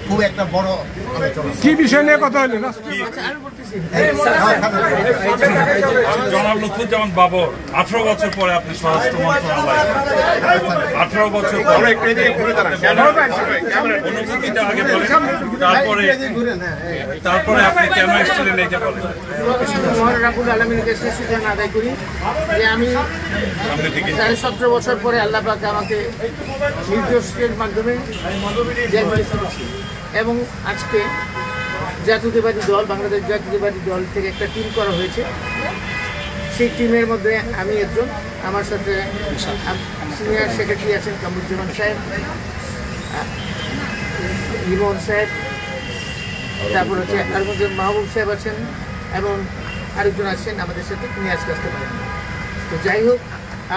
খুব একটা বড় আলোচনা। কি বিষয় নিয়ে কথা হলো? জনাব লুৎফুজ্জামান বাবর 18 বছর পরে আপনি স্বরাষ্ট্র মন্ত্রণালয় 18 বছর পরে অনুভূতিটা আগে বলেন, তারপরে আপনি কেন এসেছিলেন এইটা বলেন। রাব্বুল আলামিনের কাছে শুকরিয়া আদায় করি যে আমি 17 বছর পরে আল্লাহ পাক আমাকে নির্দেশের মাধ্যমে এবং আজকে জাতীয়তাবাদী দল বাংলাদেশ জাতীয়তাবাদী দল থেকে একটা টিম করা হয়েছে। সেই টিমের মধ্যে আমি একজন, আমার সাথে সিনিয়র সেক্রেটারি আছেন কামরুজ্জামান সাহেব, ইমন সাহেব, তারপর হচ্ছে তার মধ্যে মাহবুব সাহেব আছেন এবং আরেকজন আছেন আমাদের সাথে, তিনি আজকে আসতে পারেন। তো যাই হোক,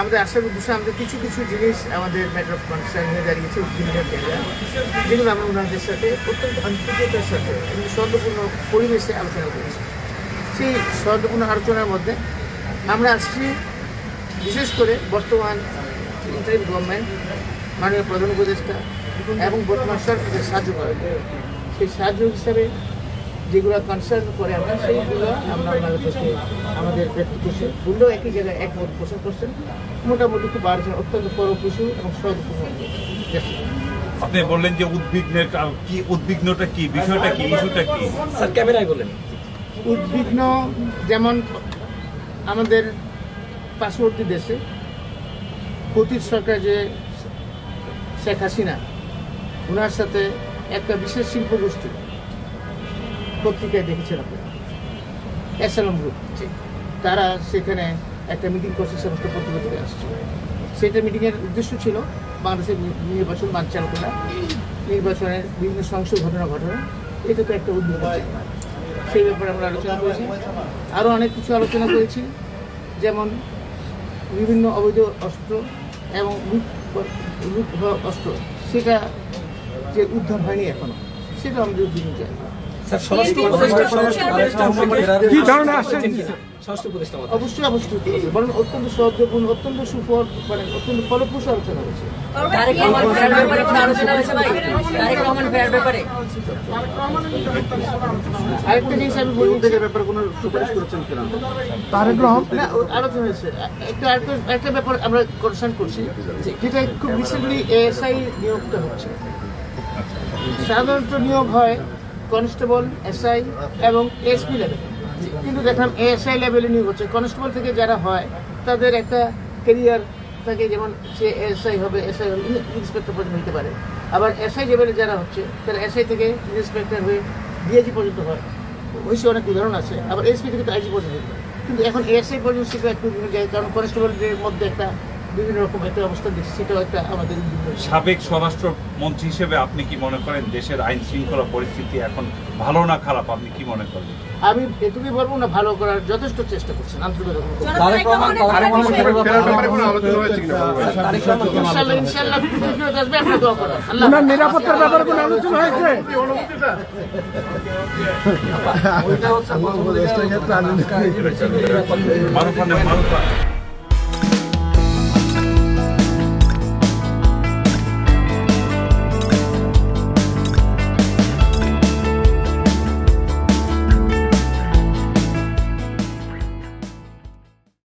আমাদের আসার উদ্দেশ্যে আমাদের কিছু কিছু জিনিস আমাদের ম্যাটার অফ কনসার্ন হয়ে দাঁড়িয়েছে, উদ্ভিদের জায়গা, যেগুলো আমরা ওনাদের সাথে অত্যন্ত আন্তরিকতার সাথে এবং সৌহার্দ্যপূর্ণ পরিবেশে আলোচনা করেছি। সেই সৌহার্দ্যপূর্ণ আলোচনার মধ্যে আমরা আসছি বিশেষ করে বর্তমান ইন্টারিম গভর্নমেন্ট, মাননীয় প্রধান উপদেষ্টা এবং বর্তমান সরকারকে সাহায্য করা, সেই সাহায্য হিসাবে যেগুলো কনসার্ন করে আমরা সেইগুলো আমরা ওনাদের কাছে আমাদের ব্যক্ত করছি। বললেও একই জায়গায় একমত পোষণ করছেন, মোটামুটি খুব বাড়ছেন, অত্যন্ত ফলপ্রসূ এবং সদপূর্ণ। আপনি বললেন যে উদ্বিগ্নটা কি, বিষয়টা কি, ইস্যুটা কি? স্যার ক্যামেরায় বলেন। উদ্বিগ্ন যেমন আমাদের পার্শ্ববর্তী দেশে অতীত সরকার যে শেখ হাসিনা, ওনার সাথে একটা বিশেষ শিল্পগোষ্ঠী, পত্রিকায় দেখেছেন আপনারা, এসএলএম গ্রুপ, তারা সেখানে একটা মিটিং করছে, সমস্ত পত্রিকা থেকে আসছে। সেটা মিটিংয়ের উদ্দেশ্য ছিল বাংলাদেশের নির্বাচন বানচাল করা, নির্বাচনের বিভিন্ন সংসদ ঘটনা, এটা তো একটা উদ্যোগ আছে। সেই ব্যাপারে আমরা আলোচনা করেছি, আরও অনেক কিছু আলোচনা করেছি, যেমন বিভিন্ন অবৈধ অস্ত্র এবং লুট অস্ত্র, সেটা যে উদ্ধার হয়নি এখনো, সেটা আমাদের বিভিন্ন জায়গা। অবশ্যই বরং অত্যন্ত সহযোগপূর্ণ, অত্যন্ত সুফল, মানে অত্যন্ত ফলপ্রসূ আলোচনা হয়েছে। আরেকটা জিনিস আমি বলবো, ব্যাপারে কোনো সুপারিশ করেছেন কিনা? আলোচনা হয়েছে একটা ব্যাপার আমরা কনসার্ন করছি, যেটা খুব রিসেন্টলি এএসআই নিয়োগটা হচ্ছে। সাধারণত নিয়োগ হয় কনস্টেবল, এসআই এবং এসপি লেভেল, কিন্তু দেখলাম এএসআই লেভেলে নিয়োগ হচ্ছে। কনস্টেবল থেকে যারা হয় তাদের একটা ক্যারিয়ার থাকে, যেমন সে এসআই হবে, এসআই হবে, ইন্সপেক্টর পর্যন্ত হতে পারে। আবার এসআই লেভেলে যারা হচ্ছে তারা এসআই থেকে ইন্সপেক্টর হয়ে ডিআইজি পর্যন্ত হয়, হয়েছে, অনেক উদাহরণ আছে। আবার এসপি থেকে তো আইজি পর্যন্ত হয়, কিন্তু এখন এএসআই পর্যন্ত সেটা একটু বিভিন্ন জায়গায়, কারণ কনস্টেবলদের মধ্যে একটা বিভিন্ন রকম একটা অবস্থা দেখছি, সেটাও একটা আমাদের। সাবেক স্বরাষ্ট্র মন্ত্রী হিসেবে আপনি কি মনে করেন দেশের আইন শৃঙ্খলা পরিস্থিতি এখন ভালো না খারাপ, আপনি কি মনে করেন? আমি এটুকুই বলবো না, ভালো করার যথেষ্ট চেষ্টা করছেন, আন্তরিকতা। নিরাপত্তার ব্যাপারে কোনো আলোচনা হয়েছে?